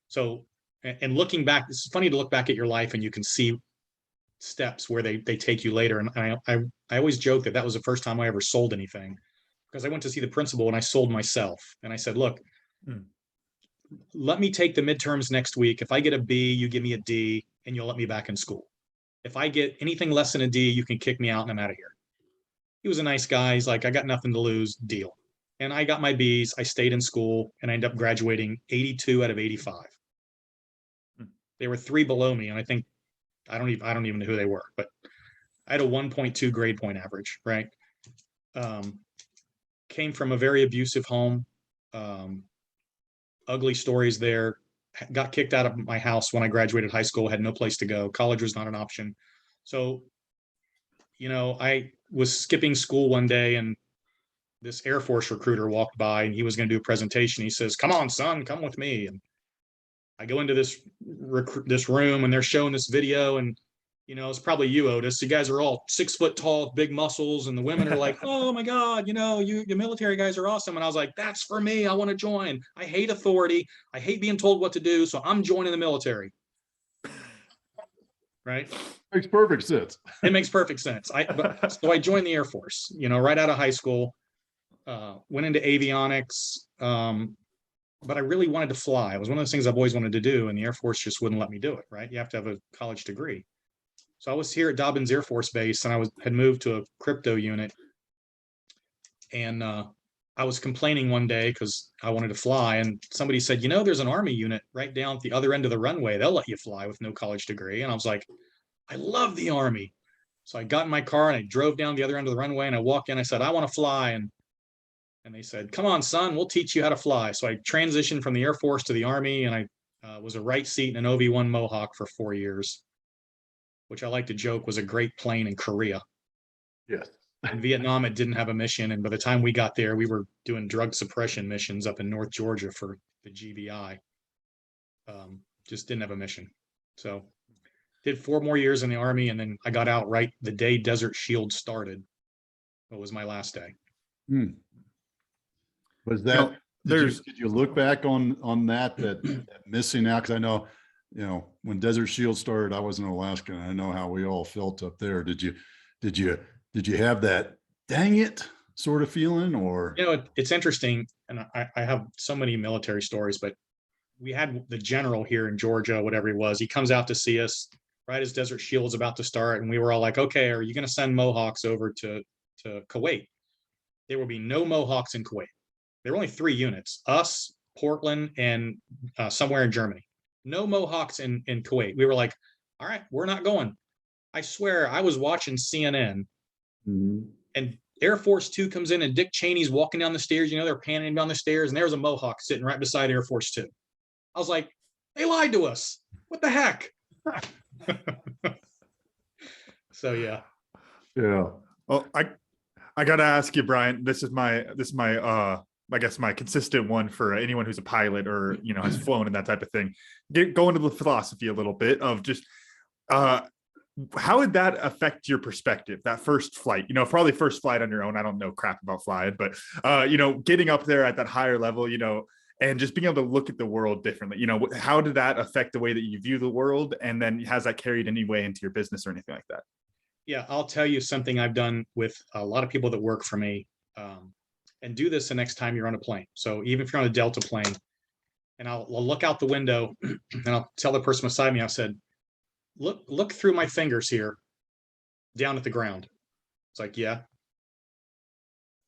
S2: So, and looking back, it's funny to look back at your life and you can see steps where they take you later. And I always joke that was the first time I ever sold anything, because I went to see the principal and I sold myself. And I said, look, let me take the midterms next week. If I get a B, you give me a D and you'll let me back in school. If I get anything less than a D, you can kick me out and I'm out of here. He was a nice guy. He's like, I got nothing to lose, deal. And I got my B's. I stayed in school and I ended up graduating 82 out of 85. They were 3 below me. And I think, I don't even know who they were, but I had a 1.2 grade point average, right? Came from a very abusive home. Ugly stories there. Got kicked out of my house when I graduated high school, had no place to go. College was not an option. So, I was skipping school one day and this Air Force recruiter walked by and he was going to do a presentation. He says, "Come on, son, come with me." And I go into this room and they're showing this video, and it's probably you, Otis. You guys are all 6 foot tall, big muscles, and the women are like, "Oh my God, you military guys are awesome." And I was like, "That's for me. I want to join. I hate authority. I hate being told what to do. So I'm joining the military." Right?
S1: Makes perfect sense.
S2: It makes perfect sense. So I joined the Air Force, right out of high school, went into avionics. But I really wanted to fly. It was one of those things I've always wanted to do, and the Air Force just wouldn't let me do it, right? You have to have a college degree. So I was here at Dobbins Air Force Base, and I had moved to a crypto unit. And I was complaining one day because I wanted to fly, and somebody said, there's an Army unit right down at the other end of the runway. They'll let you fly with no college degree. And I was like, I love the Army. So I got in my car and I drove down the other end of the runway, and I walked in. I said, "I want to fly." And they said, "Come on, son, we'll teach you how to fly." So I transitioned from the Air Force to the Army, and I was a right seat in an OV-1 Mohawk for 4 years, which I like to joke was a great plane in Korea.
S1: Yes.
S2: In Vietnam, it didn't have a mission. And by the time we got there, we were doing drug suppression missions up in North Georgia for the GBI. Just didn't have a mission. So did 4 more years in the Army, and then I got out right the day Desert Shield started. It was my last day.
S1: Was that, did you look back on that missing out? Because I know, when Desert Shield started, I was in Alaska, and I know how we all felt up there. Did you have that dang it sort of feeling, or?
S2: It's interesting, and I have so many military stories, but we had the general here in Georgia, whatever he was. He comes out to see us right as Desert Shield is about to start, and we were all like, "Okay, are you going to send Mohawks over to Kuwait?" There will be no Mohawks in Kuwait. There were only 3 units, us, Portland, and somewhere in Germany. No Mohawks in Kuwait. We were like, all right, we're not going. I swear, I was watching CNN, and Air Force 2 comes in, and Dick Cheney's walking down the stairs. They're panning down the stairs, and there's a Mohawk sitting right beside Air Force 2. I was like, they lied to us. What the heck? So, yeah.
S1: Yeah.
S3: Well, I got to ask you, Brian, this is my I guess my consistent one for anyone who's a pilot or, has flown and that type of thing. Go into the philosophy a little bit of just, how would that affect your perspective, that first flight, probably first flight on your own? I don't know crap about flying, but, getting up there at that higher level, and just being able to look at the world differently, how did that affect the way that you view the world? And then has that carried any way into your business or anything like that?
S2: Yeah, I'll tell you something I've done with a lot of people that work for me, and do this the next time you're on a plane. So even if you're on a Delta plane, and I'll look out the window and I'll tell the person beside me, I said, look through my fingers here down at the ground. It's like, yeah,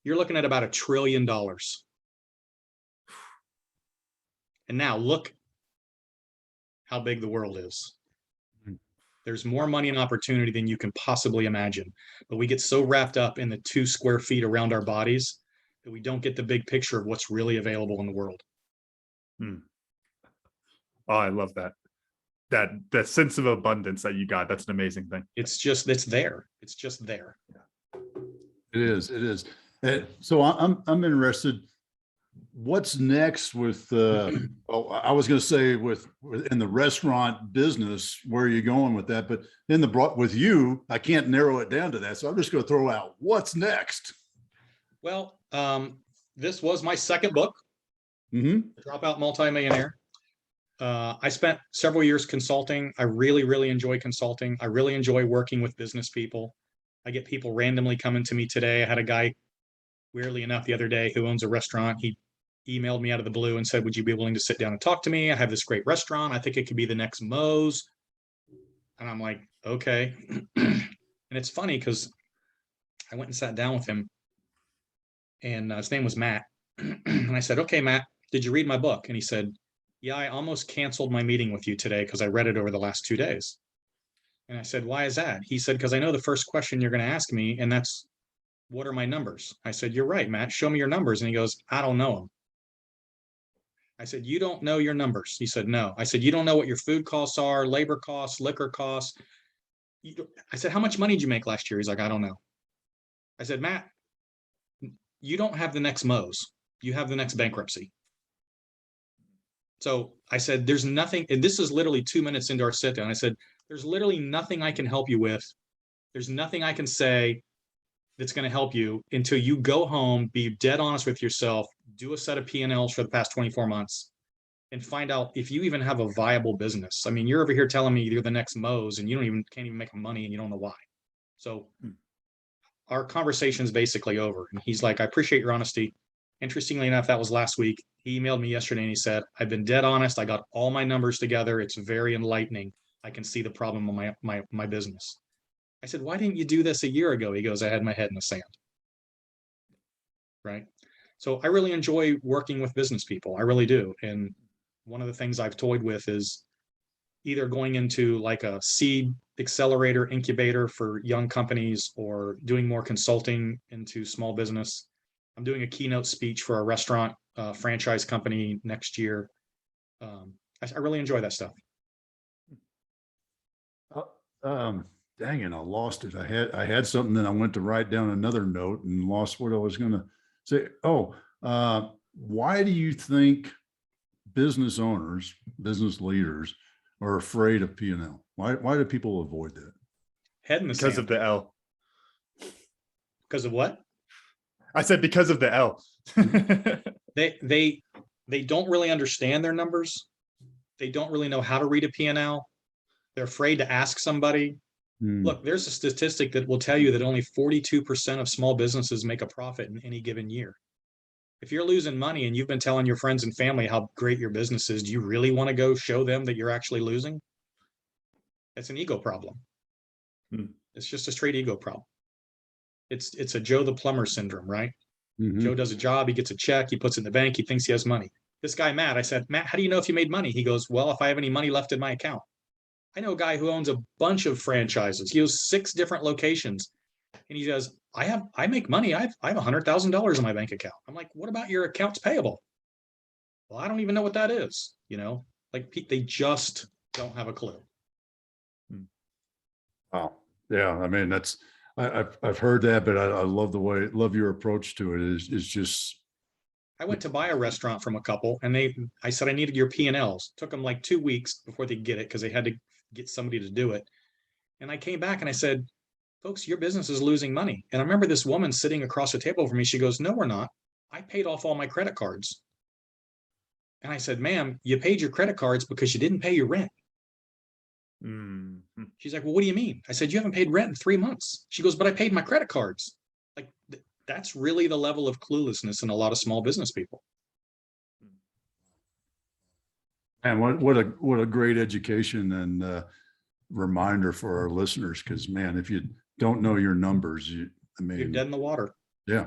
S2: you're looking at about $1 trillion. And now look how big the world is. There's more money and opportunity than you can possibly imagine. But we get so wrapped up in the 2 square feet around our bodies that we don't get the big picture of what's really available in the world.
S3: Oh, I love that. That sense of abundance that you got. That's an amazing thing.
S2: It's there. It's just there.
S1: It is. It is. So I'm interested. What's next with? I was going to say with in the restaurant business. Where are you going with that? But with you, I can't narrow it down to that. So I'm just going to throw out what's next.
S2: Well, this was my second book, Dropout Multimillionaire. I spent several years consulting. I really, really enjoy consulting. I really enjoy working with business people. I get people randomly coming to me today. I had a guy, weirdly enough, the other day who owns a restaurant. He emailed me out of the blue and said, would you be willing to sit down and talk to me? I have this great restaurant. I think it could be the next Moe's. And I'm like, okay. And it's funny because I went and sat down with him, and his name was Matt. And I said, okay, Matt, did you read my book? And he said, yeah, I almost canceled my meeting with you today because I read it over the last 2 days. And I said, why is that? He said, because I know the first question you're going to ask me, and that's, what are my numbers? I said, you're right, Matt, show me your numbers. And he goes, I don't know them. I said, you don't know your numbers? He said, no. I said, you don't know what your food costs are, labor costs, liquor costs. I said, how much money did you make last year? He's like, I don't know. I said, Matt, you don't have the next Moe's. You have the next bankruptcy. So I said, there's nothing, and this is literally 2 minutes into our sit down. I said, there's literally nothing I can help you with. There's nothing I can say that's going to help you until you go home, be dead honest with yourself, do a set of P&Ls for the past 24 months, and find out if you even have a viable business. I mean, you're over here telling me you're the next Moe's and you can't even make money and you don't know why. So our conversation is basically over. And he's like, I appreciate your honesty. Interestingly enough, that was last week. He emailed me yesterday and he said, I've been dead honest. I got all my numbers together. It's very enlightening. I can see the problem on my business. I said, why didn't you do this a year ago? He goes, I had my head in the sand. Right. So I really enjoy working with business people. I really do. And one of the things I've toyed with is either going into like a seed accelerator incubator for young companies or doing more consulting into small business. I'm doing a keynote speech for a restaurant franchise company next year. I really enjoy that stuff.
S1: Dang it, I lost it. I had something, then I went to write down another note and lost what I was going to say. Why do you think business owners, business leaders are afraid of P&L? Why do people avoid that?
S2: Head in the
S3: Because
S2: sand.
S3: of the L.
S2: Because of what?
S3: I said because of the L.
S2: They don't really understand their numbers. They don't really know how to read a P&L. They're afraid to ask somebody. Look, there's a statistic that will tell you that only 42% of small businesses make a profit in any given year. If you're losing money and you've been telling your friends and family how great your business is, do you really want to go show them that you're actually losing? That's an ego problem. It's just a straight ego problem. It's a Joe the plumber syndrome, right? Joe does a job, he gets a check, he puts it in the bank, he thinks he has money. This guy, Matt, I said, Matt, how do you know if you made money? He goes, well, if I have any money left in my account. I know a guy who owns a bunch of franchises. He owns 6 different locations. And he goes, I make money. I have $100,000 in my bank account. I'm like, what about your accounts payable? Well, I don't even know what that is. Like they just don't have a clue.
S1: Wow. Yeah. I mean, I've heard that, but I love your approach to it. Is just.
S2: I went to buy a restaurant from a couple and I said, I needed your P&Ls. Took them like 2 weeks before they get it because they had to get somebody to do it. And I came back and I said, folks, your business is losing money. And I remember this woman sitting across the table from me. She goes, no, we're not. I paid off all my credit cards. And I said, ma'am, you paid your credit cards because you didn't pay your rent. She's like, well, what do you mean? I said, you haven't paid rent in 3 months. She goes, but I paid my credit cards. Like that's really the level of cluelessness in a lot of small business people.
S1: And what a great education and reminder for our listeners. Because man, if you don't know your numbers, you're
S2: dead in the water.
S1: Yeah.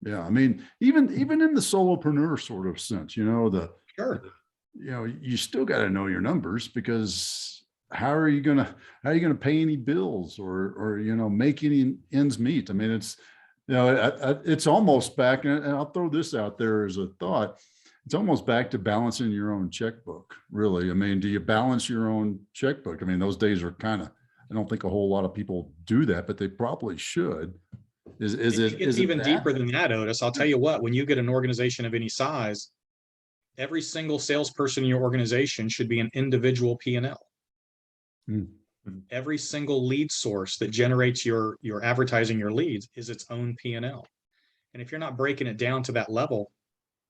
S1: I mean, even in the solopreneur sort of sense,
S2: Sure.
S1: you still got to know your numbers, because how are you going to pay any bills or, make any ends meet? I mean, it's, it's almost back, and I'll throw this out there as a thought. It's almost back to balancing your own checkbook, really. I mean, do you balance your own checkbook? I mean, those days are I don't think a whole lot of people do that, but they probably should.
S2: It's even deeper than that, Otis. I'll tell you what, when you get an organization of any size, every single salesperson in your organization should be an individual P&L. Every single lead source that generates your advertising, your leads, is its own P&L. And if you're not breaking it down to that level,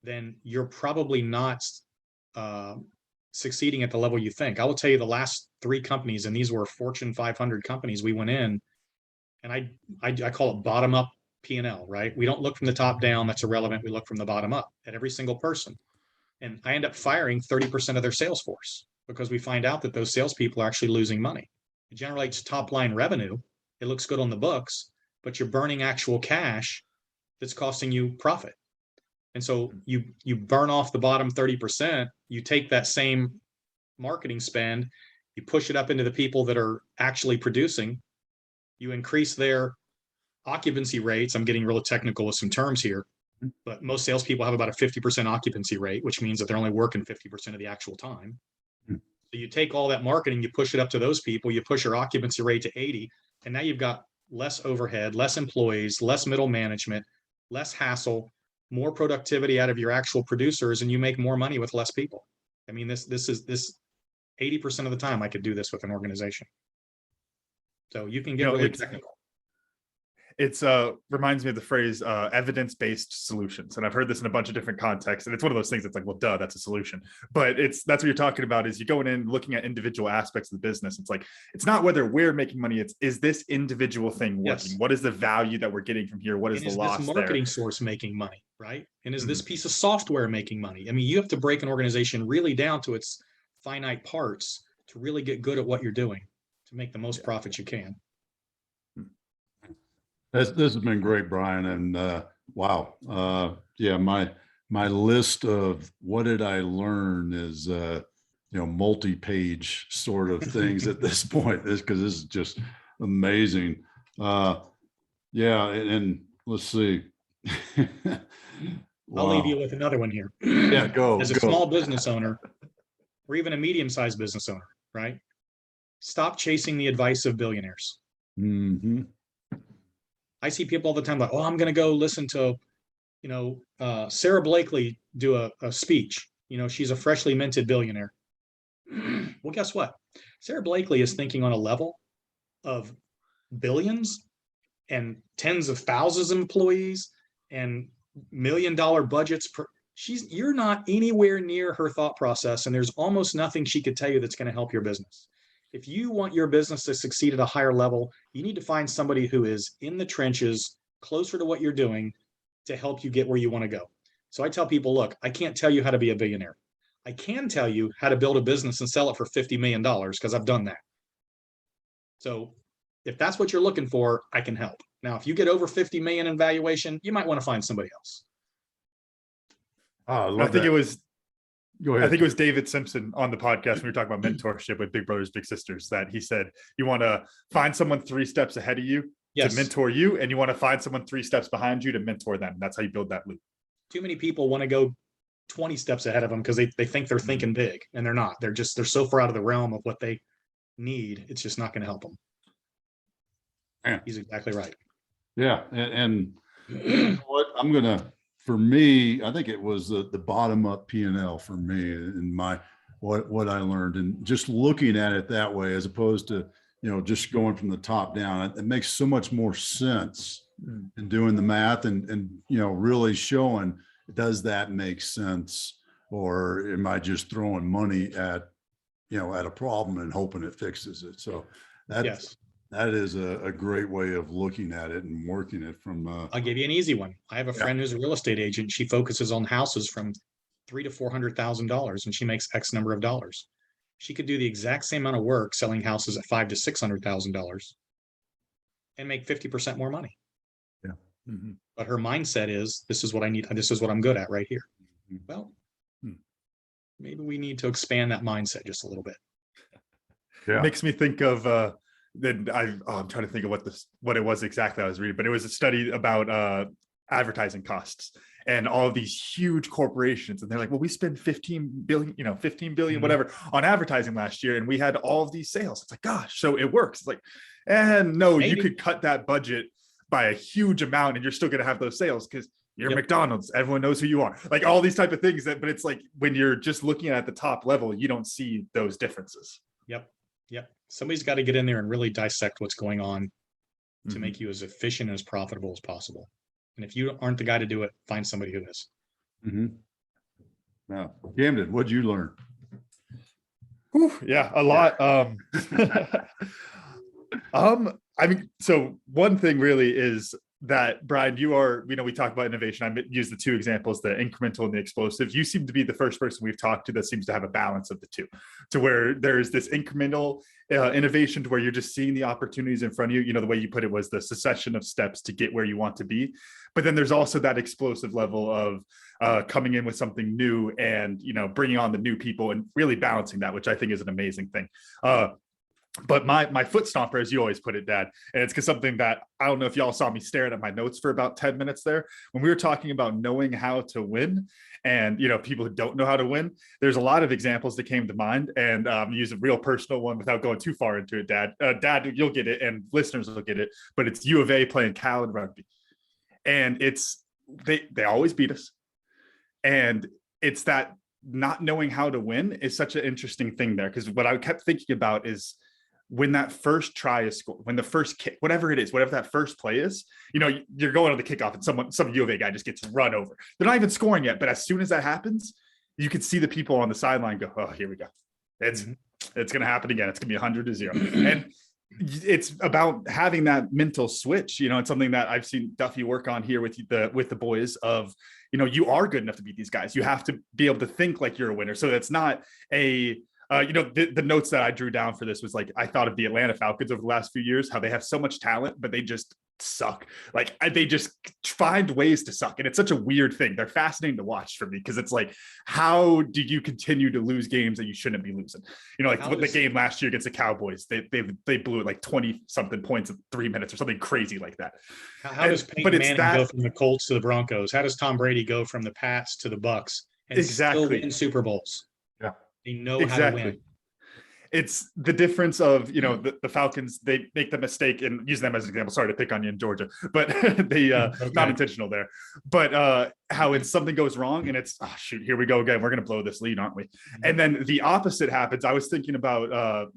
S2: then you're probably not succeeding at the level you think. I will tell you, the last 3 companies, and these were Fortune 500 companies, we went in, and I call it bottom up P&L, right? We don't look from the top down. That's irrelevant. We look from the bottom up at every single person. And I end up firing 30% of their sales force, because we find out that those salespeople are actually losing money. It generates top line revenue. It looks good on the books, but you're burning actual cash that's costing you profit. And so you burn off the bottom 30%, you take that same marketing spend, you push it up into the people that are actually producing, you increase their occupancy rates. I'm getting real technical with some terms here, but most salespeople have about a 50% occupancy rate, which means that they're only working 50% of the actual time. So you take all that marketing, you push it up to those people, you push your occupancy rate to 80, and now you've got less overhead, less employees, less middle management, less hassle, more productivity out of your actual producers, and you make more money with less people. I mean, this 80% of the time I could do this with an organization. So you can get really technical.
S3: It's reminds me of the phrase evidence-based solutions. And I've heard this in a bunch of different contexts. And it's one of those things that's like, well, duh, that's a solution. But that's what you're talking about, is you're going in looking at individual aspects of the business. It's like, it's not whether we're making money, it's, is this individual thing working? Yes. What is the value that we're getting from here? What is the loss there?
S2: Is this marketing source making money, right? And is this piece of software making money? I mean, you have to break an organization really down to its finite parts to really get good at what you're doing, to make the most profit you can.
S1: This has been great, Brian. And wow. Yeah, my list of what did I learn is, multi-page sort of things at this point, because this is just amazing. Yeah. And let's see.
S2: I'll leave you with another one here.
S1: Yeah, go.
S2: As a small business owner, or even a medium-sized business owner, right? Stop chasing the advice of billionaires.
S1: Mm-hmm.
S2: I see people all the time like, oh, I'm going to go listen to, Sarah Blakely do a speech. She's a freshly minted billionaire. Well, guess what? Sarah Blakely is thinking on a level of billions and tens of thousands of employees and $1 million budgets per. You're not anywhere near her thought process, and there's almost nothing she could tell you that's going to help your business. If you want your business to succeed at a higher level, you need to find somebody who is in the trenches, closer to what you're doing, to help you get where you want to go. So I tell people, look, I can't tell you how to be a billionaire. I can tell you how to build a business and sell it for $50 million, because I've done that. So if that's what you're looking for, I can help. Now, if you get over 50 million in valuation, you might want to find somebody else.
S3: Oh, I think it was. Go ahead. I think it was David Simpson on the podcast when we were talking about mentorship with Big Brothers Big Sisters, that he said you want to find someone 3 steps ahead of you to mentor you, and you want to find someone 3 steps behind you to mentor them. That's how you build that loop.
S2: Too many people want to go 20 steps ahead of them because they think they're thinking big, and they're not. They're so far out of the realm of what they need. It's just not going to help them.
S1: Yeah.
S2: He's exactly right.
S1: Yeah. And you know what? For me, I think it was the bottom up P&L for me, and what I learned, and just looking at it that way, as opposed to, just going from the top down. It makes so much more sense in doing the math and really showing, does that make sense? Or am I just throwing money at a problem and hoping it fixes it? So that is a great way of looking at it and working it from.
S2: I'll give you an easy one. I have a friend who's a real estate agent. She focuses on houses from $300,000 to $400,000, and she makes X number of dollars. She could do the exact same amount of work selling houses at $500,000 to $600,000 and make 50% more money.
S1: Yeah.
S2: Mm-hmm. But her mindset is, this is what I need. This is what I'm good at right here. Mm-hmm. Well, maybe we need to expand that mindset just a little bit.
S1: Yeah.
S3: Makes me think of I'm trying to think of what it was exactly I was reading, but it was a study about advertising costs and all of these huge corporations. And they're like, well, we spent 15 billion, 15 billion, whatever on advertising last year. And we had all of these sales. It's like, gosh, so it works. It's like, and no, you could cut that budget by a huge amount and you're still going to have those sales because you're McDonald's. Everyone knows who you are. Like all these type of things but it's like when you're just looking at the top level, you don't see those differences.
S2: Yep. Somebody's got to get in there and really dissect what's going on to make you as efficient and as profitable as possible. And if you aren't the guy to do it, find somebody who is.
S1: Now, Camden, what'd you learn?
S3: Whew, yeah, a lot. I mean, so one thing really is that, Brian, you are, we talk about innovation. I use the two examples, the incremental and the explosive. You seem to be the first person we've talked to that seems to have a balance of the two, to where there's this incremental innovation to where you're just seeing the opportunities in front of you. The way you put it was the succession of steps to get where you want to be. But then there's also that explosive level of coming in with something new and, bringing on the new people and really balancing that, which I think is an amazing thing. But my foot stomper, as you always put it, Dad, and it's because something that I don't know if y'all saw me staring at my notes for about 10 minutes there. When we were talking about knowing how to win and, people who don't know how to win, there's a lot of examples that came to mind and use a real personal one without going too far into it, Dad. Dad, you'll get it and listeners will get it, but it's U of A playing Cal in rugby. And they always beat us. And it's that not knowing how to win is such an interesting thing there. Because what I kept thinking about is when that first try is scored, when the first kick, whatever it is, whatever that first play is, you're going on the kickoff and some U of A guy just gets run over. They're not even scoring yet, but as soon as that happens, you can see the people on the sideline go, oh, here we go. It's going to happen again. It's going to be 100-0. And it's about having that mental switch. It's something that I've seen Duffy work on here with the boys of, you are good enough to beat these guys. You have to be able to think like you're a winner. So that's not a, the notes that I drew down for this was like, I thought of the Atlanta Falcons over the last few years, how they have so much talent, but they just suck. Like they just find ways to suck. And it's such a weird thing. They're fascinating to watch for me because it's like, how do you continue to lose games that you shouldn't be losing? Like the game last year against the Cowboys, they blew it like 20 something points in 3 minutes or something crazy like that.
S2: How does Peyton Manning go from the Colts to the Broncos? How does Tom Brady go from the Pats to the Bucks and still win Super Bowls?
S1: Yeah,
S2: they know how to win.
S3: It's the difference of, the Falcons, they make the mistake and use them as an example. Sorry to pick on you in Georgia, but they
S2: okay.
S3: Not intentional there, but how it's something goes wrong and it's, oh, shoot, here we go again. We're going to blow this lead, aren't we? Mm-hmm. And then the opposite happens. I was thinking about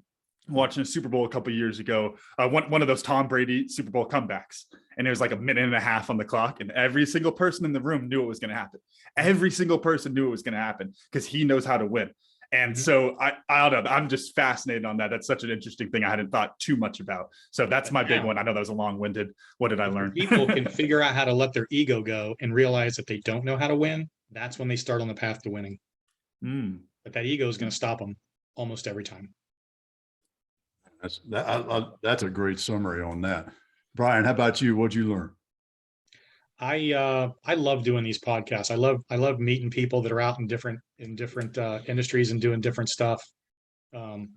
S3: watching a Super Bowl a couple of years ago, one of those Tom Brady Super Bowl comebacks. And it was like a minute and a half on the clock. And every single person in the room knew it was going to happen. Every single person knew it was going to happen because he knows how to win. And so I don't know, I'm just fascinated on that. That's such an interesting thing I hadn't thought too much about. So that's my big one. I know that was a long-winded. What did I learn?
S2: People can figure out how to let their ego go and realize that they don't know how to win. That's when they start on the path to winning. But that ego is going to stop them almost every time.
S1: That's a great summary on that. Brian, how about you? What'd you learn?
S2: I love doing these podcasts. I love meeting people that are out in different industries and doing different stuff. I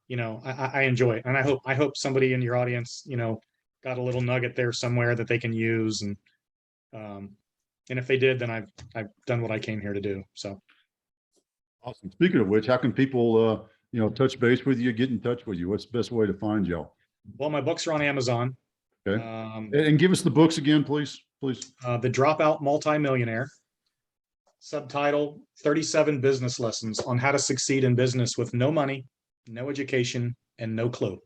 S2: enjoy it, and I hope somebody in your audience, got a little nugget there somewhere that they can use, and if they did, then I've done what I came here to do. So
S1: awesome. Speaking of which, how can people touch base with you, get in touch with you? What's the best way to find y'all?
S2: Well, my books are on Amazon.
S1: Okay. And give us the books again, please.
S2: The Dropout Multimillionaire, subtitle 37 Business Lessons on How to Succeed in Business with No Money, No Education, and No Clue.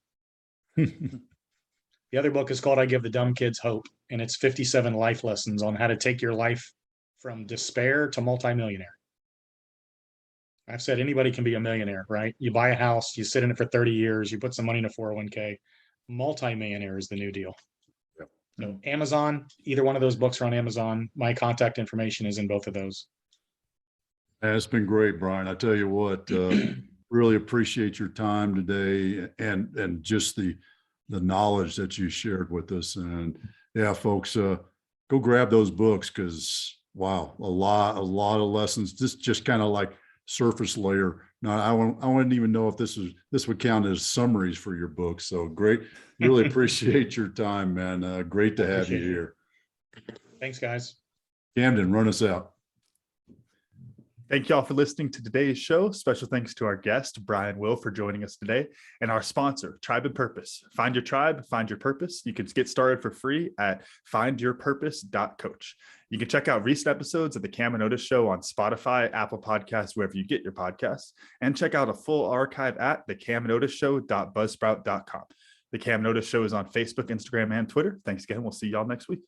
S2: The other book is called I Give the Dumb Kids Hope, and it's 57 life lessons on how to take your life from despair to multimillionaire. I've said anybody can be a millionaire, right? You buy a house, you sit in it for 30 years, you put some money in a 401k. Multimillionaire is the new deal.
S1: Yep.
S2: So Amazon, either one of those books are on Amazon. My contact information is in both of those.
S1: It's been great, Brian. I tell you what, really appreciate your time today and just the knowledge that you shared with us. And yeah, folks, go grab those books because wow, a lot of lessons. This just kind of like surface layer. Now, I wouldn't even know if this would count as summaries for your book. So great. Really appreciate your time, man. Great to have you
S2: Appreciate it.
S1: here.
S2: Thanks, guys.
S1: Camden, run us out.
S3: Thank you all for listening to today's show. Special thanks to our guest, Brian Will, for joining us today, and our sponsor, Tribe and Purpose. Find your tribe, find your purpose. You can get started for free at findyourpurpose.coach. You can check out recent episodes of The Cam and Otis Show on Spotify, Apple Podcasts, wherever you get your podcasts, and check out a full archive at thecamandotisshow.buzzsprout.com. The Cam and Otis Show is on Facebook, Instagram, and Twitter. Thanks again. We'll see y'all next week.